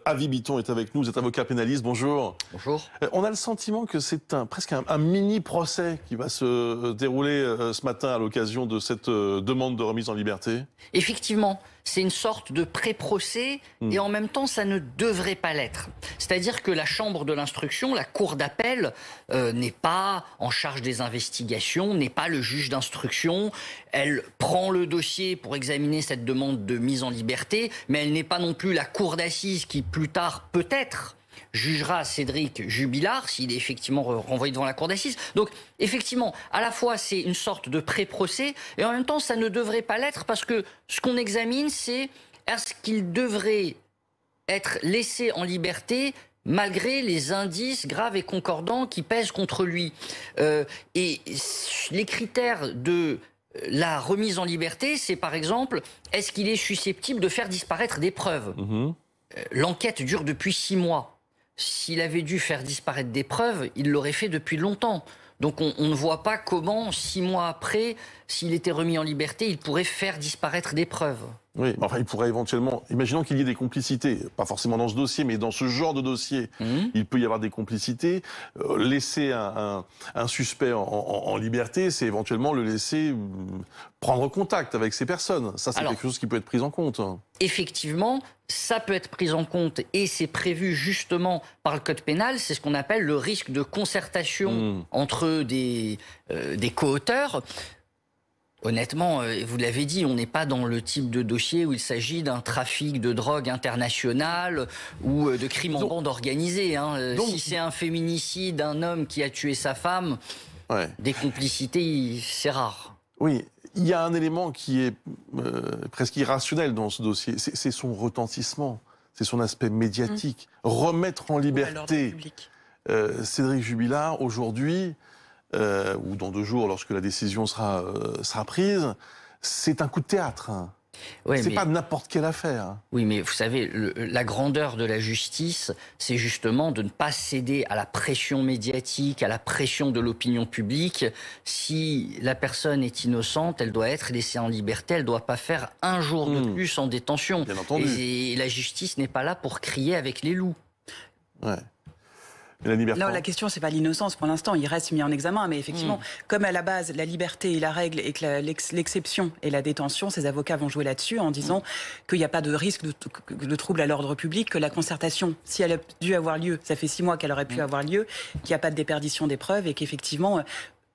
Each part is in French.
Avi Bitton est avec nous, vous êtes avocat pénaliste, bonjour. Bonjour. On a le sentiment que c'est presque un mini-procès qui va se dérouler ce matin à l'occasion de cette demande de remise en liberté. Effectivement, c'est une sorte de pré-procès et en même temps, ça ne devrait pas l'être. C'est-à-dire que la chambre de l'instruction, la cour d'appel, n'est pas en charge des investigations, n'est pas le juge d'instruction. Elle prend le dossier pour examiner cette demande de mise en liberté, mais elle n'est pas non plus la cour d'assises qui, plus tard, peut-être, jugera Cédric Jubilard s'il est effectivement renvoyé devant la cour d'assises. Donc, effectivement, à la fois, c'est une sorte de pré-procès et en même temps, ça ne devrait pas l'être parce que ce qu'on examine, c'est est-ce qu'il devrait être laissé en liberté malgré les indices graves et concordants qui pèsent contre lui. Et les critères de la remise en liberté, c'est par exemple, est-ce qu'il est susceptible de faire disparaître des preuves ? L'enquête dure depuis 6 mois. S'il avait dû faire disparaître des preuves, il l'aurait fait depuis longtemps. Donc on ne voit pas comment, 6 mois après, s'il était remis en liberté, il pourrait faire disparaître des preuves. Oui, mais enfin, il pourrait éventuellement, imaginons qu'il y ait des complicités, pas forcément dans ce dossier, mais dans ce genre de dossier, il peut y avoir des complicités. Laisser un suspect en liberté, c'est éventuellement le laisser prendre contact avec ces personnes. Ça, c'est quelque chose qui peut être pris en compte. Effectivement, ça peut être pris en compte et c'est prévu justement par le code pénal. C'est ce qu'on appelle le risque de concertation entre des co-auteurs. Honnêtement, vous l'avez dit, on n'est pas dans le type de dossier où il s'agit d'un trafic de drogue international ou de crimes en bande organisée. Si c'est un féminicide, un homme qui a tué sa femme, des complicités, c'est rare. Oui, il y a un élément qui est presque irrationnel dans ce dossier, c'est son retentissement, c'est son aspect médiatique. Remettre en liberté Cédric Jubilard aujourd'hui, ou dans 2 jours lorsque la décision sera prise, c'est un coup de théâtre. Ouais, c'est pas n'importe quelle affaire. Oui, mais vous savez, la grandeur de la justice, c'est justement de ne pas céder à la pression médiatique, à la pression de l'opinion publique. Si la personne est innocente, elle doit être laissée en liberté, elle ne doit pas faire un jour de plus en détention. Bien entendu. Et la justice n'est pas là pour crier avec les loups. Ouais. Non, la question, c'est pas l'innocence pour l'instant, il reste mis en examen, mais effectivement, comme à la base, la liberté est la règle et que l'exception est la détention, ces avocats vont jouer là-dessus en disant qu'il n'y a pas de risque de trouble à l'ordre public, que la concertation, si elle a dû avoir lieu, ça fait 6 mois qu'elle aurait pu avoir lieu, qu'il n'y a pas de déperdition des preuves et qu'effectivement,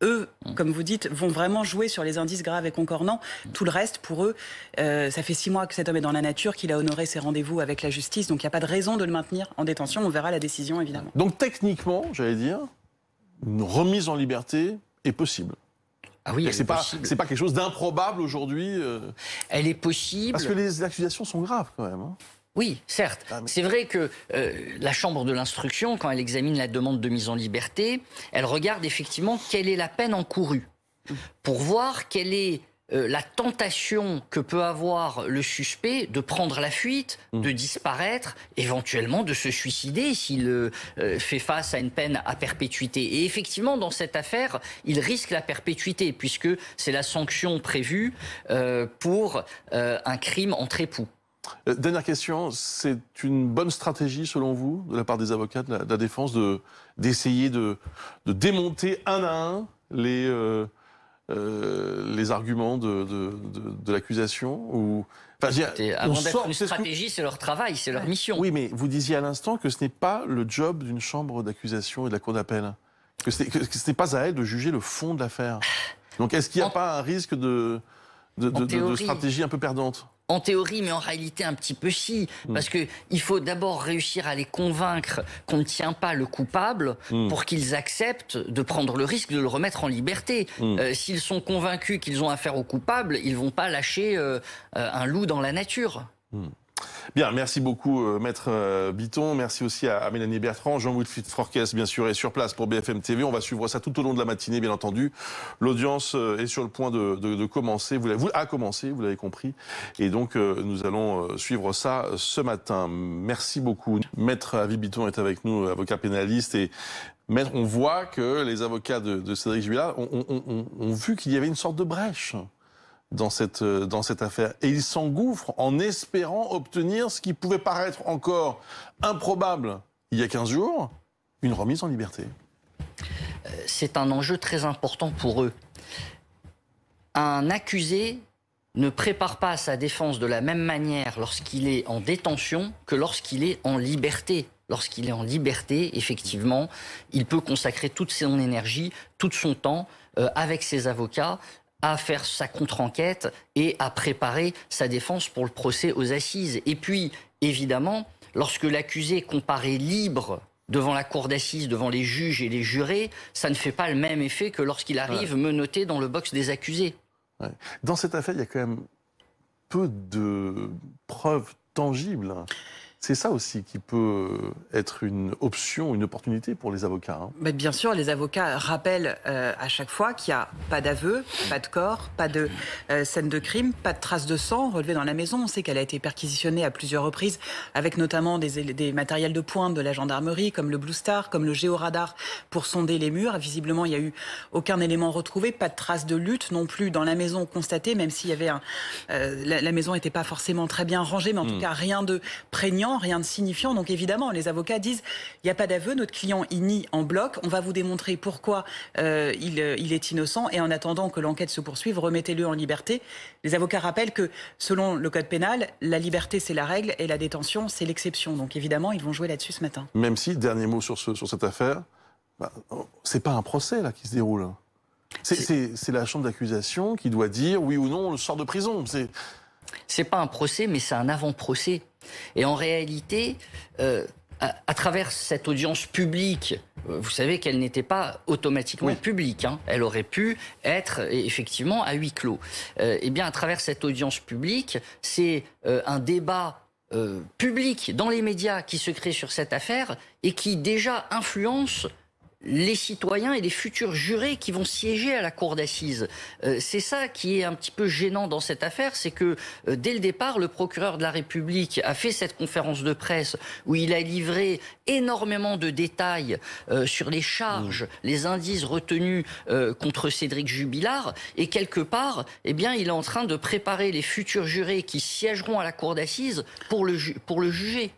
eux, comme vous dites, vont vraiment jouer sur les indices graves et concordants. Tout le reste, pour eux, ça fait 6 mois que cet homme est dans la nature, qu'il a honoré ses rendez-vous avec la justice. Donc il n'y a pas de raison de le maintenir en détention. On verra la décision, évidemment. Donc techniquement, j'allais dire, une remise en liberté est possible. Ah oui, c'est pas quelque chose d'improbable aujourd'hui. Elle est possible. Parce que les accusations sont graves quand même. Oui, certes. C'est vrai que la chambre de l'instruction, quand elle examine la demande de mise en liberté, elle regarde effectivement quelle est la peine encourue pour voir quelle est la tentation que peut avoir le suspect de prendre la fuite, de disparaître, éventuellement de se suicider s'il fait face à une peine à perpétuité. Et effectivement, dans cette affaire, il risque la perpétuité puisque c'est la sanction prévue pour un crime entre époux. Dernière question, c'est une bonne stratégie selon vous, de la part des avocats de la défense, d'essayer de démonter un à un les arguments de l'accusation avant d'être une stratégie, c'est leur travail, c'est leur mission. Oui, mais vous disiez à l'instant que ce n'est pas le job d'une chambre d'accusation et de la cour d'appel, que ce n'est pas à elle de juger le fond de l'affaire. Donc est-ce qu'il n'y a pas un risque de stratégie un peu perdante ? En théorie, mais en réalité un petit peu si. Parce qu'il faut d'abord réussir à les convaincre qu'on ne tient pas le coupable pour qu'ils acceptent de prendre le risque de le remettre en liberté. S'ils sont convaincus qu'ils ont affaire au coupable, ils ne vont pas lâcher un loup dans la nature. Bien, merci beaucoup Maître Bitton, merci aussi à Mélanie Bertrand, Jean-Wilfried Forquès bien sûr est sur place pour BFM TV, on va suivre ça tout au long de la matinée bien entendu. L'audience est sur le point de commencer, a commencé, vous l'avez compris, et donc nous allons suivre ça ce matin. Merci beaucoup. Maître Avi Bitton est avec nous, avocat pénaliste, et Maître, on voit que les avocats de Cédric Jubilard ont vu qu'il y avait une sorte de brèche dans cette affaire. Et il s'engouffre en espérant obtenir ce qui pouvait paraître encore improbable il y a 15 jours, une remise en liberté. C'est un enjeu très important pour eux. Un accusé ne prépare pas sa défense de la même manière lorsqu'il est en détention que lorsqu'il est en liberté. Lorsqu'il est en liberté, effectivement, il peut consacrer toute son énergie, tout son temps avec ses avocats à faire sa contre-enquête et à préparer sa défense pour le procès aux assises. Et puis, évidemment, lorsque l'accusé comparaît libre devant la cour d'assises, devant les juges et les jurés, ça ne fait pas le même effet que lorsqu'il arrive menotté dans le box des accusés. Ouais. Dans cette affaire, il y a quand même peu de preuves tangibles. C'est ça aussi qui peut être une option, une opportunité pour les avocats. Hein. Mais bien sûr, les avocats rappellent à chaque fois qu'il n'y a pas d'aveu, pas de corps, pas de scène de crime, pas de traces de sang relevées dans la maison. On sait qu'elle a été perquisitionnée à plusieurs reprises, avec notamment des matériels de pointe de la gendarmerie, comme le Blue Star, comme le géoradar, pour sonder les murs. Visiblement, il n'y a eu aucun élément retrouvé, pas de traces de lutte non plus dans la maison constatée, même s'il y avait la maison n'était pas forcément très bien rangée, mais en tout cas rien de prégnant, rien de signifiant. Donc évidemment, les avocats disent il n'y a pas d'aveu, notre client il nie en bloc, on va vous démontrer pourquoi il est innocent et en attendant que l'enquête se poursuive, remettez-le en liberté. Les avocats rappellent que selon le code pénal, la liberté c'est la règle et la détention c'est l'exception. Donc évidemment, ils vont jouer là-dessus ce matin. Même si, dernier mot sur cette affaire, c'est pas un procès là qui se déroule. C'est la chambre d'accusation qui doit dire oui ou non on le sort de prison. C'est pas un procès, mais c'est un avant-procès. Et en réalité, à travers cette audience publique, vous savez qu'elle n'était pas automatiquement publique. Hein. Elle aurait pu être effectivement à huis clos. Eh bien, à travers cette audience publique, c'est un débat public dans les médias qui se crée sur cette affaire et qui déjà influence les citoyens et les futurs jurés qui vont siéger à la cour d'assises. C'est ça qui est un petit peu gênant dans cette affaire, c'est que dès le départ, le procureur de la République a fait cette conférence de presse où il a livré énormément de détails sur les charges, les indices retenus contre Cédric Jubilard, et quelque part, eh bien, il est en train de préparer les futurs jurés qui siégeront à la cour d'assises pour le juger.